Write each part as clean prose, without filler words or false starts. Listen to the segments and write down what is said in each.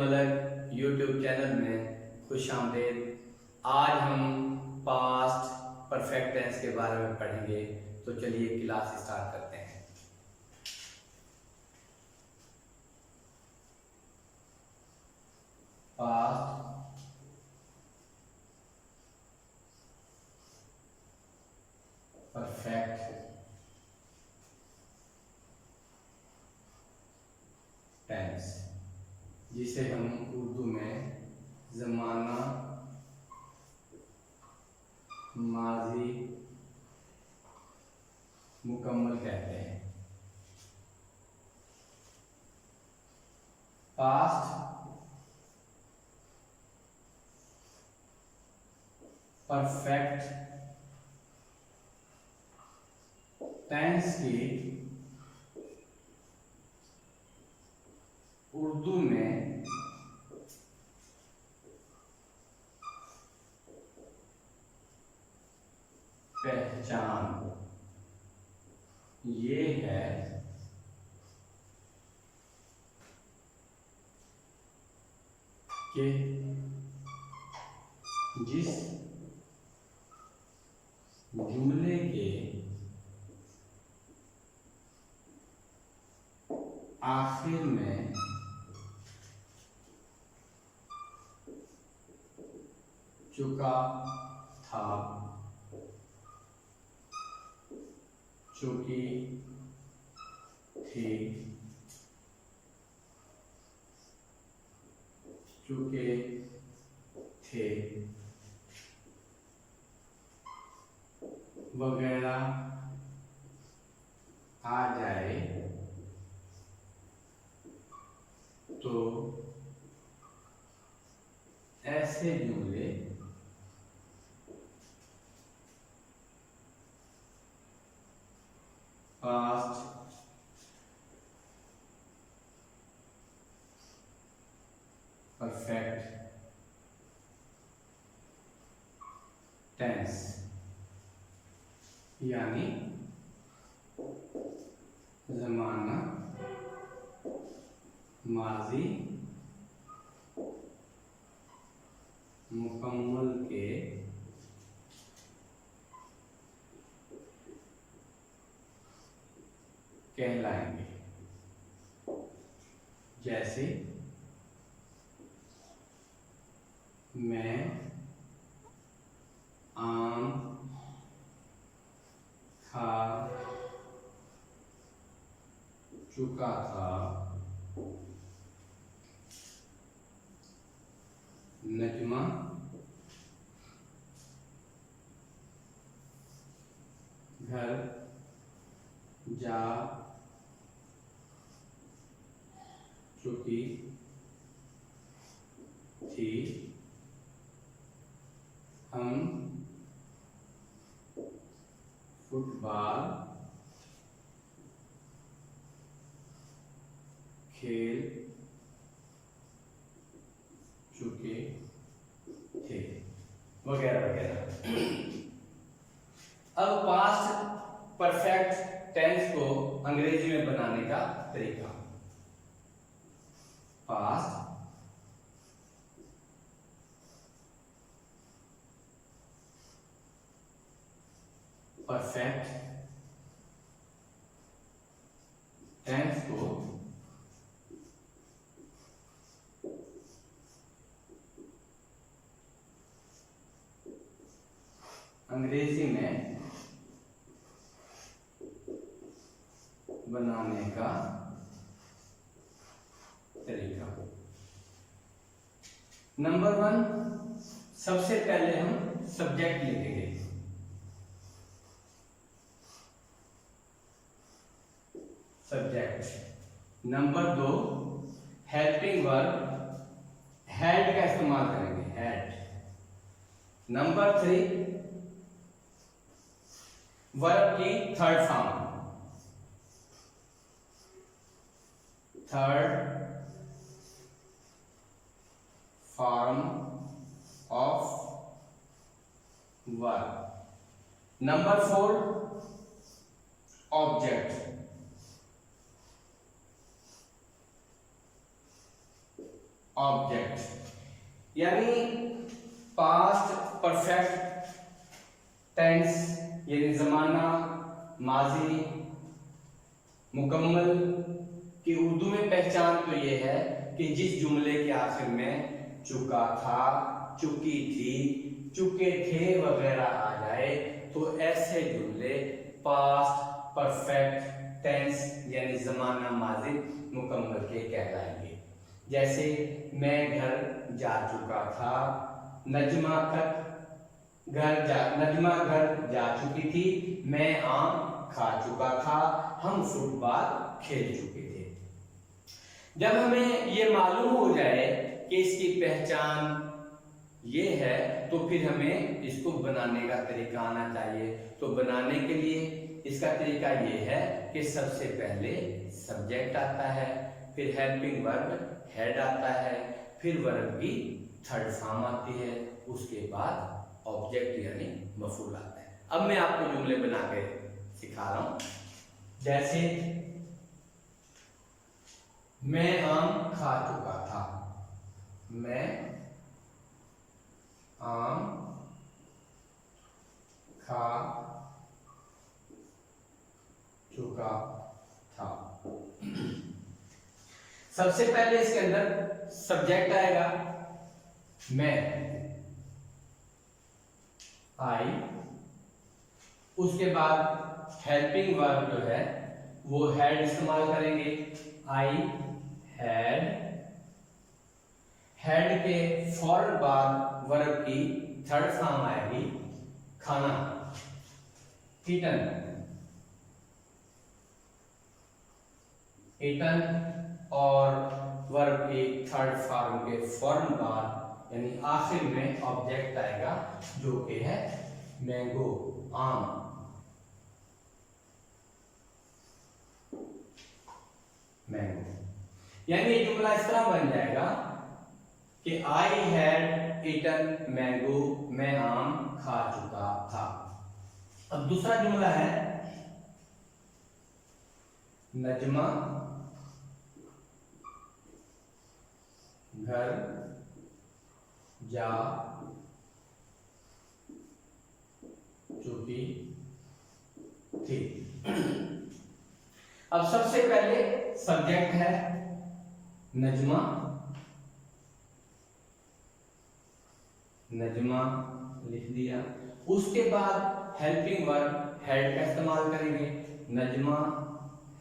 Malak YouTube channel में खुशामदीद। आज हम पास्ट परफेक्ट टेंस के बारे में पढ़ेंगे, तो चलिए क्लास स्टार्ट करते हैं। पास्ट परफेक्ट टेंस, जिसे हम उर्दू में ज़माना, माजी, मुकम्मल कहते हैं। पास्ट परफेक्ट टेंस की उर्दू में पहचान ये है कि जिस जुमले के आखिर में चुका था, चुकी थी, चुके थे वगैरह आ जाए तो ऐसे जुमले पास्ट परफेक्ट टेंस यानी ज़माना, माजी, मुकम्मल के कहलाएंगे। जैसे मैं आम खा चुका था, नजमा घर जा चुकी थी, हम फुटबॉल खेल चुके थे वगैरह वगैरह। अब पास्ट परफेक्ट टेंस को अंग्रेजी में बनाने का तरीका। पास्ट परफेक्ट टेंस को अंग्रेजी में बनाने का तरीका। नंबर 1, सबसे पहले हम सब्जेक्ट लिखेंगे। Subject. Number 2, helping verb had का इस्तेमाल करेंगे, हैड। नंबर 3, वर्ब की third form, of verb. Number 4, object. Object. यानी पास्ट परफेक्ट टेंस यानी जमाना माजी मुकम्मल की उर्दू में पहचान तो ये है कि जिस जुमले के आखिर में चुका था, चुकी थी, चुके थे वगैरह आ जाए तो ऐसे जुमले पास्ट परफेक्ट टेंस यानी जमाना माजी मुकम्मल के कहलाएंगे। जैसे मैं घर जा चुका था, नजमा घर जा चुकी थी, मैं आम खा चुका था, हम फुटबॉल खेल चुके थे। जब हमें ये मालूम हो जाए कि इसकी पहचान ये है तो फिर हमें इसको बनाने का तरीका आना चाहिए। तो बनाने के लिए इसका तरीका ये है कि सबसे पहले सब्जेक्ट आता है, फिर हेल्पिंग वर्ब हेड आता है, फिर वर्ब की थर्ड फॉर्म आती है, उसके बाद ऑब्जेक्ट यानी मफूल आता है। अब मैं आपको जुमले बना के सिखा रहा हूं। जैसे मैं आम खा चुका था, मैं आम खा चुका था। सबसे पहले इसके अंदर सब्जेक्ट आएगा मैं, आई, उसके बाद हेल्पिंग वर्ब जो है वो हैड इस्तेमाल करेंगे, आई हैड। हेड के फौरन बाद वर्ब की थर्ड फॉर्म आएगी खाना, ईटन, ईटन। और वर्ब की थर्ड फॉर्म के फौरन बाद यानी आखिर में ऑब्जेक्ट आएगा जो कि है मैंगो, आम। मैंगो यानी ये जुमला इस तरह बन जाएगा कि आई हैड ईटन मैंगो, मैं आम खा चुका था। अब दूसरा जुमला है नजमा घर जा चुकी थी। अब सबसे पहले सब्जेक्ट है नजमा, नजमा लिख दिया। उसके बाद हेल्पिंग वर्ब हैड का इस्तेमाल करेंगे, नजमा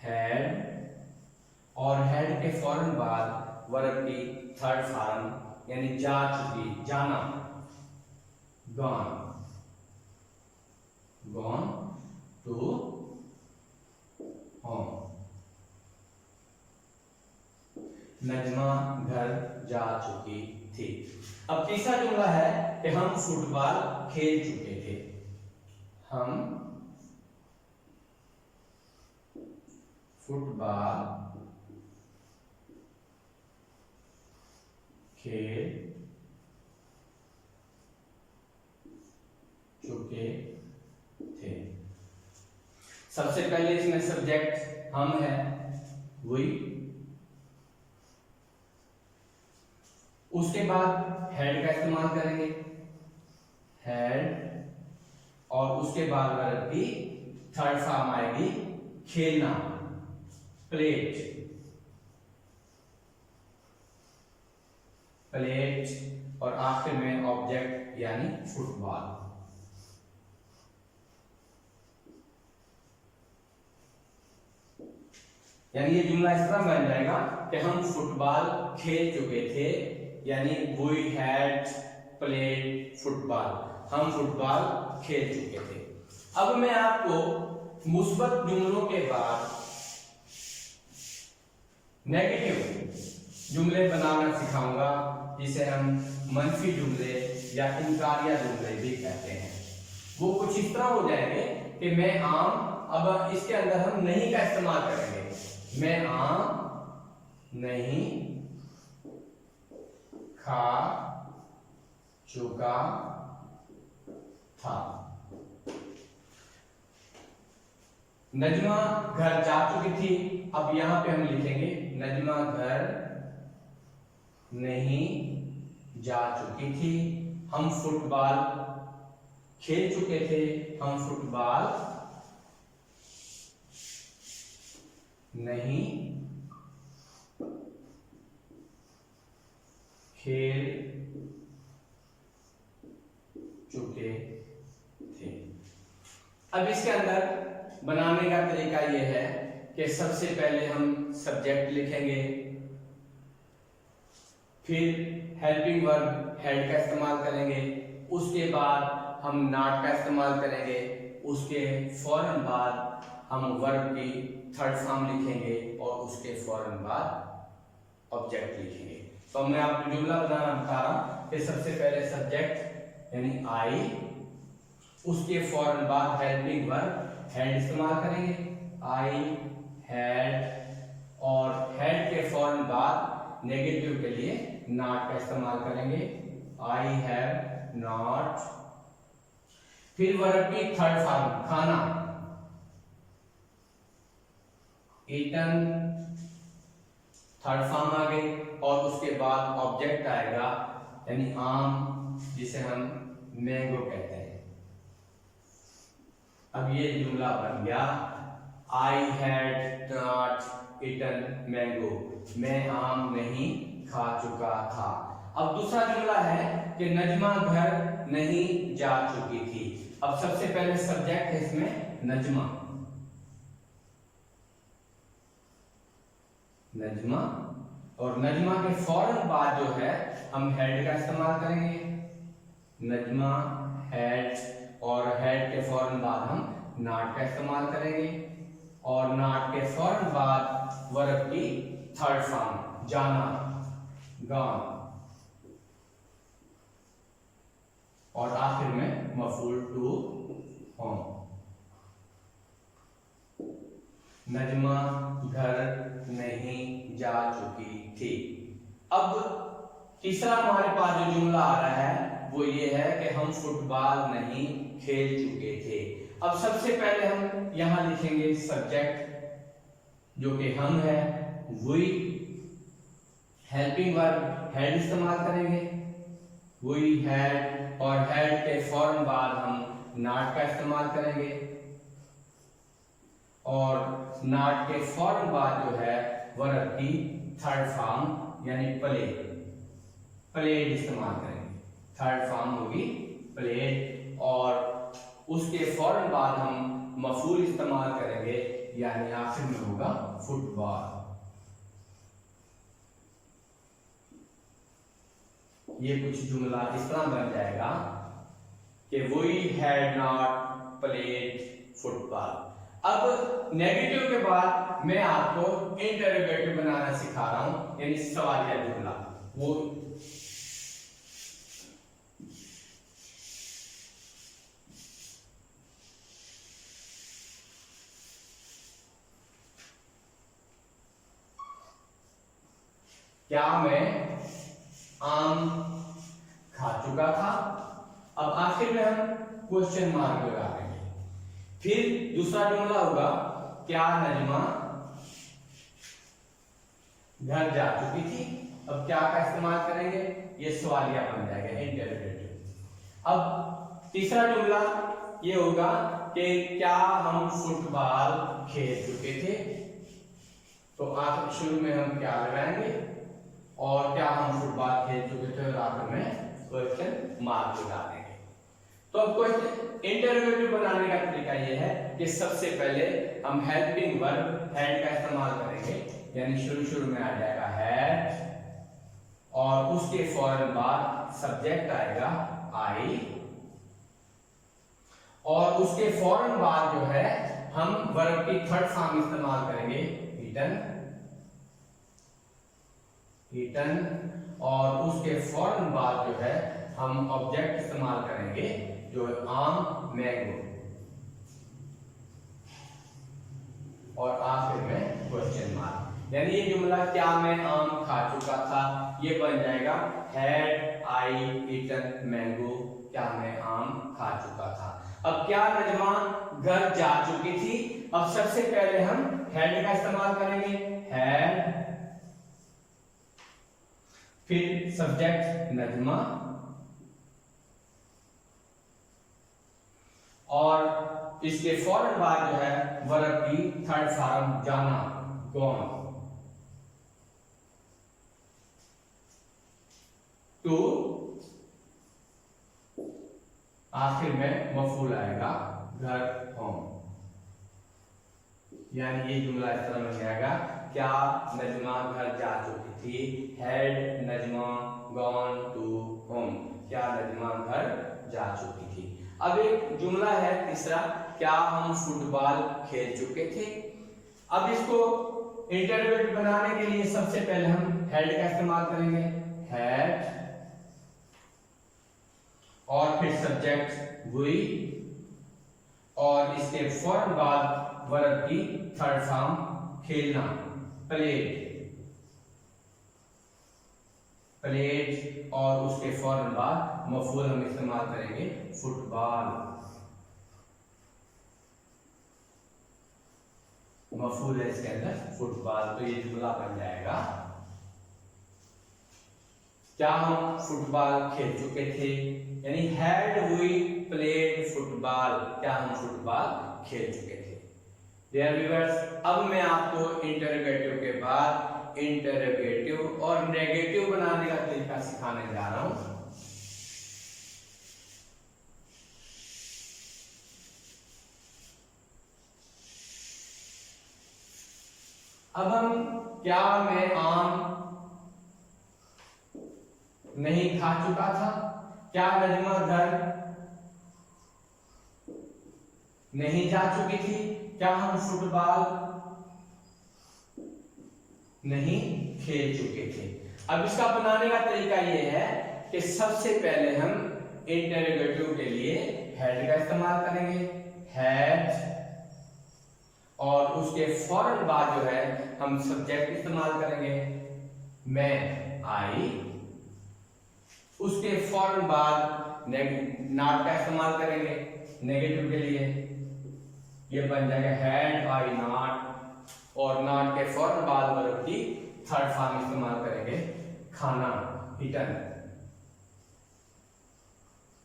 हैड। और हैड के फौरन बाद वर्ब की थर्ड फॉर्म यानी जा चुकी, जाना, gone, gone to home. Najma घर जा चुकी थी। अब तीसरा जुमला है कि हम फुटबॉल खेल चुके थे, हम फुटबॉल खेल चुके थे। सबसे पहले इसमें सब्जेक्ट हम है, वही। उसके बाद हेड का इस्तेमाल करेंगे, हेड। और उसके बाद वर्ब की थर्ड फॉर्म आएगी खेलना, प्लेट, प्लेट। और आखिर में ऑब्जेक्ट यानी फुटबॉल। यानी ये जुमला इस तरह बन जाएगा कि हम फुटबॉल खेल चुके थे, यानी वी हैड प्लेड फुटबॉल, हम फुटबॉल खेल चुके थे। अब मैं आपको मुस्बत जुमलों के बाद नेगेटिव जुमले बनाना सिखाऊंगा, जिसे हम मंफी जुमले या इनकारिया जुमले भी कहते हैं। वो कुछ इस तरह हो जाएंगे कि मैं आम, अब इसके अंदर हम नहीं का इस्तेमाल करेंगे, मैं आम नहीं खा चुका था। नजमा घर जा चुकी थी, अब यहां पे हम लिखेंगे नजमा घर नहीं जा चुकी थी। हम फुटबॉल खेल चुके थे। हम फुटबॉल नहीं खेल चुके थे। अब इसके अंदर बनाने का तरीका यह है कि सबसे पहले हम सब्जेक्ट लिखेंगे, फिर हेल्पिंग वर्ब हैड का इस्तेमाल करेंगे, उसके बाद हम नॉट का इस्तेमाल करेंगे, उसके फौरन बाद हम वर्ब की थर्ड फॉर्म लिखेंगे और उसके फौरन बाद ऑब्जेक्ट लिखेंगे। तो मैं आपको जुमला बनाना बता रहा हूं कि सबसे पहले सब्जेक्ट यानी आई, उसके फौरन बाद हेल्पिंग वर्ब हैड इस्तेमाल करेंगे, आई हैड, और हैड के फौरन बाद नेगेटिव के लिए नॉट का इस्तेमाल करेंगे, आई हैव नॉट। फिर वर्ब की थर्ड फॉर्म खाना, ईटन, थर्ड फॉर्म आ गई, और उसके बाद ऑब्जेक्ट आएगा यानी आम, जिसे हम मैंगो कहते हैं। अब ये जुमला बन गया, I had not eaten mango, मैं आम नहीं खा चुका था। अब दूसरा जुमला है कि नजमा घर नहीं जा चुकी थी। अब सबसे पहले सब्जेक्ट है इसमें नजमा, नजमा, और नजमा के फौरन बाद जो है हम हेड का इस्तेमाल करेंगे, नजमा हैड, और हेड के फौरन बाद हम नॉट का इस्तेमाल करेंगे, और नॉट के फौरन बाद वर्ब की थर्ड फॉर्म जाना, गॉन, और आखिर में मफूल टू होम। नजमा घर नहीं जा चुकी थी। अब तीसरा हमारे पास जो जुमला आ रहा है वो ये है कि हम फुटबॉल नहीं खेल चुके थे। अब सबसे पहले हम यहां लिखेंगे सब्जेक्ट जो कि हम है, वी, हेल्पिंग वर्ब हैड इस्तेमाल करेंगे, वी हैड, और हैड के फौरन बाद हम नॉट का इस्तेमाल करेंगे, और नॉट के फौरन बाद जो है वर्ब की थर्ड फॉर्म यानी प्लेड, प्लेड इस्तेमाल करेंगे, थर्ड फॉर्म होगी प्लेड, और उसके फौरन बाद हम मफूल इस्तेमाल करेंगे यानी आखिर में होगा फुटबॉल। ये कुछ जुमला इस तरह बन जाएगा कि we had not played football. अब नेगेटिव के बाद मैं आपको इंटरोगेटिव बनाना सिखा रहा हूं, यानी सवालिया जुमला। वो क्या मैं आम खा चुका था। अब आखिर में हम क्वेश्चन मार्क लगा देंगे। फिर दूसरा जुमला होगा क्या नजमा घर जा चुकी थी। अब क्या का इस्तेमाल करेंगे, ये सवालिया बन जाएगा इंटरोगेटिव। अब तीसरा जुमला ये होगा कि क्या हम फुटबॉल खेल चुके थे। तो आखिर शुरू में हम क्या लगाएंगे, और क्या हम फुटबॉल खेल चुके थे, और आखिर में क्वेश्चन मार्क लगा देंगे। तो अब क्वेश्चन इंटरोगेटिव बनाने का तरीका यह है कि सबसे पहले हम हेल्पिंग वर्ब हैड का इस्तेमाल करेंगे, यानी शुरू में आ जाएगा हैड, और उसके फौरन बाद सब्जेक्ट आएगा आई, और उसके फौरन बाद जो है हम वर्ब की थर्ड फॉर्म इस्तेमाल करेंगे ईटन, ईटन, और उसके फौरन बाद जो है हम ऑब्जेक्ट इस्तेमाल करेंगे जो है आम, मैंगो, और आखिर में क्वेश्चन मार्क। यानी ये जुमला क्या मैं आम खा चुका था, ये बन जाएगा हैड आई ईटन मैंगो, क्या मैं आम खा चुका था। अब क्या नजमा घर जा चुकी थी। अब सबसे पहले हम हैड का इस्तेमाल करेंगे, हैड, फिर सब्जेक्ट नजमा, और इसके फौरन बाद जो है वर्ब की थर्ड फॉर्म जाना, गॉन। टू, आखिर में मफूल आएगा घर, होम। यानी ये जुमला इस तरह बन जाएगा, क्या नजमा घर जा चुकी थी, had Najma gone to home, क्या नजमा घर जा चुकी थी। अब एक जुमला है तीसरा, क्या हम फुटबॉल खेल चुके थे। अब इसको इंटररोगेटिव बनाने के लिए सबसे पहले हम हैड का इस्तेमाल करेंगे, हैड, और फिर सब्जेक्ट वी, और इसके फौरन बाद वर्ब की थर्ड फॉर्म खेलना, प्लेड, प्लेड, और उसके फौरन बाद मफूल हम इस्तेमाल करेंगे फुटबॉल, मफूल है इसके अंदर फुटबॉल। तो ये जुमला बन जाएगा, क्या हम फुटबॉल खेल चुके थे, यानी हैड वी प्लेड फुटबॉल, क्या हम फुटबॉल खेल चुके थे। डियर व्यूअर्स, अब मैं आपको इंटरोगेटिव के बाद इंटरोगेटिव और नेगेटिव बनाने का तरीका सिखाने जा रहा हूं। अब हम क्या मैं आम नहीं खा चुका था, क्या नजमा घर नहीं जा चुकी थी, क्या हम फुटबॉल नहीं खेल चुके थे। अब इसका बनाने का तरीका यह है कि सबसे पहले हम इंटरोगेटिव के लिए हैड का इस्तेमाल करेंगे, हैड, और उसके फौरन बाद जो है हम सब्जेक्ट इस्तेमाल करेंगे, मैं, आई, उसके फौरन बाद नॉट का इस्तेमाल करेंगे नेगेटिव के लिए, ये बन जाएगा हैड आई नॉट, और नॉट के फौरन बाद वर्ब की थर्ड फॉर्म इस्तेमाल करेंगे खाना, ईटन,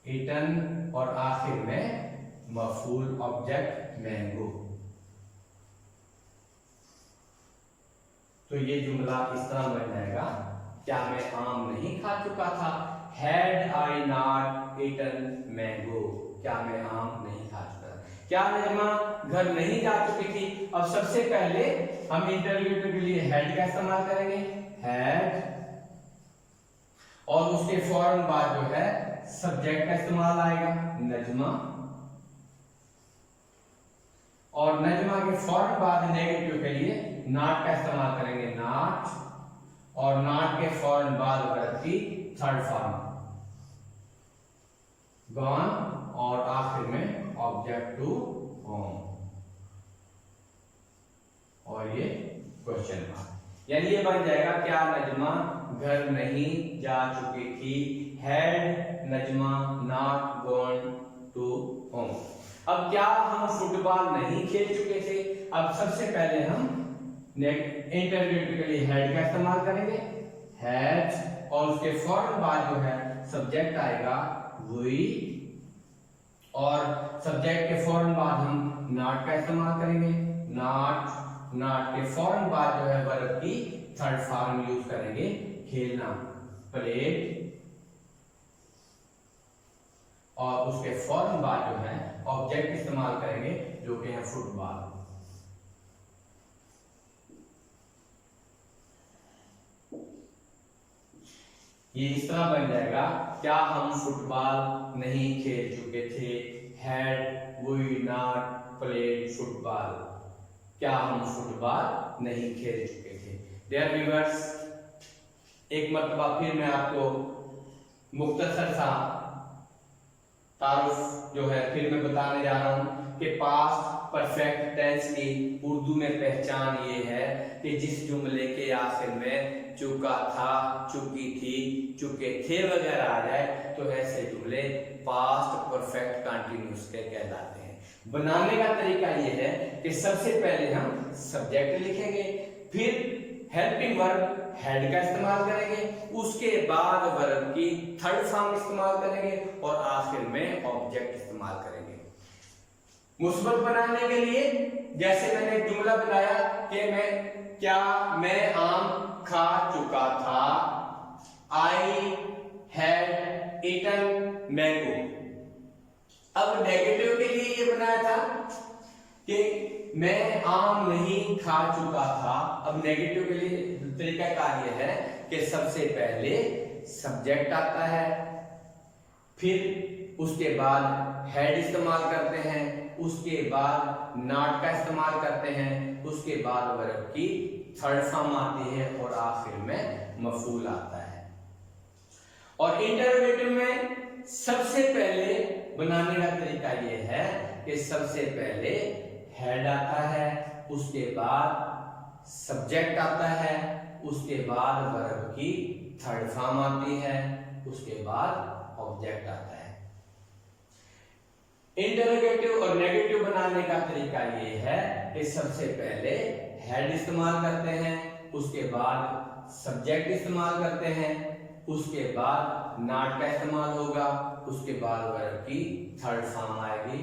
ईटन, और आखिर में मफूल ऑब्जेक्ट मैंगो। तो ये जुमला इस तरह बन जाएगा, क्या मैं आम नहीं खा चुका था, had I not eaten mango, क्या मैं आम नहीं खा चुका था, क्या नजमा घर नहीं जा चुकी थी। अब सबसे पहले हम इंटरोगेटिव के लिए हैड का इस्तेमाल करेंगे, हैड, और उसके फौरन बाद जो है सब्जेक्ट का इस्तेमाल आएगा, नजमा, और नजमा के फौरन बाद नेगेटिव के लिए नॉट का इस्तेमाल करेंगे, नॉट, और नॉट के फौरन बाद वर्ब की थर्ड फॉर्म गॉन, और आखिर में ऑब्जेक्ट टू होम, और ये क्वेश्चन मार्क। यानी ये बन जाएगा, क्या नजमा घर नहीं जा चुकी थी, had Najma not gone to home. अब क्या हम फुटबॉल नहीं खेल चुके थे। अब सबसे पहले हम इंटरोगेटिव के लिए हैड का इस्तेमाल करेंगे, हैड, और उसके फौरन बाद जो है सब्जेक्ट आएगा वी, और सब्जेक्ट के फौरन बाद हम नॉट का इस्तेमाल करेंगे, नॉट, नॉट के फौरन बाद जो है वर्ब की थर्ड फॉर्म यूज करेंगे खेलना, प्लेड, और उसके फौरन बाद जो है ऑब्जेक्ट इस्तेमाल करेंगे जो कि है फुटबॉल। ये इस तरह बन जाएगा, क्या हम फुटबॉल नहीं खेल चुके थे, had we not played football, क्या हम फुटबॉल नहीं खेल चुके थे। डियर व्यूअर्स, एक मर्तबा फिर मैं आपको मुख्तसर सा तारुफ जो है फिर मैं बताने जा रहा हूं कि पास्ट परफेक्ट टेंस की उर्दू में पहचान ये है कि जिस जुमले के आखिर में चुका था, चुकी थी, चुके थे वगैरह आ जाए तो ऐसे जुमले पास्ट परफेक्ट कंटिन्यूअस के कहलाते हैं। बनाने का तरीका ये है कि सबसे पहले हम सब्जेक्ट लिखेंगे, फिर हेल्पिंग वर्ब हैड का इस्तेमाल करेंगे, उसके बाद वर्ब की थर्ड फॉर्म इस्तेमाल करेंगे और आखिर में ऑब्जेक्ट इस्तेमाल करेंगे। मुस्बत बनाने के लिए जैसे मैंने एक जुमला बनाया कि मैं आम खा चुका था, आई हैड ईटन मैंगो। अब नेगेटिव के लिए ये बनाया था कि मैं आम नहीं खा चुका था। अब नेगेटिव के लिए तरीका कार ये है कि सबसे पहले सब्जेक्ट आता है, फिर उसके बाद हैड इस्तेमाल करते हैं, उसके बाद नॉट का इस्तेमाल करते हैं, उसके बाद वर्ब की थर्ड फॉर्म आती है और आखिर में मफूल आता है। और इंटरोगेटिव में सबसे पहले बनाने का तरीका ये है कि सबसे पहले हेड आता है, उसके बाद सब्जेक्ट आता है, उसके बाद वर्ब की थर्ड फॉर्म आती है, उसके बाद ऑब्जेक्ट आता है। इंटरोगेटिव और नेगेटिव बनाने का तरीका ये है कि सबसे पहले हेड इस्तेमाल करते हैं, उसके बाद सब्जेक्ट इस्तेमाल करते हैं, उसके बाद नॉट का इस्तेमाल होगा, उसके बाद वर्ब की थर्ड फॉर्म आएगी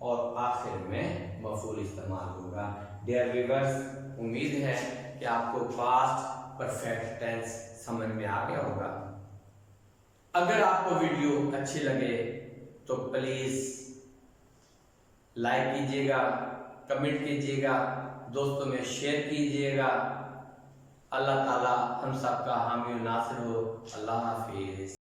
और आखिर में मफूल इस्तेमाल होगा। डियर व्यूअर्स, उम्मीद है कि आपको पास्ट परफेक्ट टेंस समझ में आ गया होगा। अगर आपको वीडियो अच्छी लगे तो प्लीज लाइक कीजिएगा, कमेंट कीजिएगा, दोस्तों में शेयर कीजिएगा। अल्लाह ताला हम सबका हामी और नासिर हो। अल्लाह हाफिज।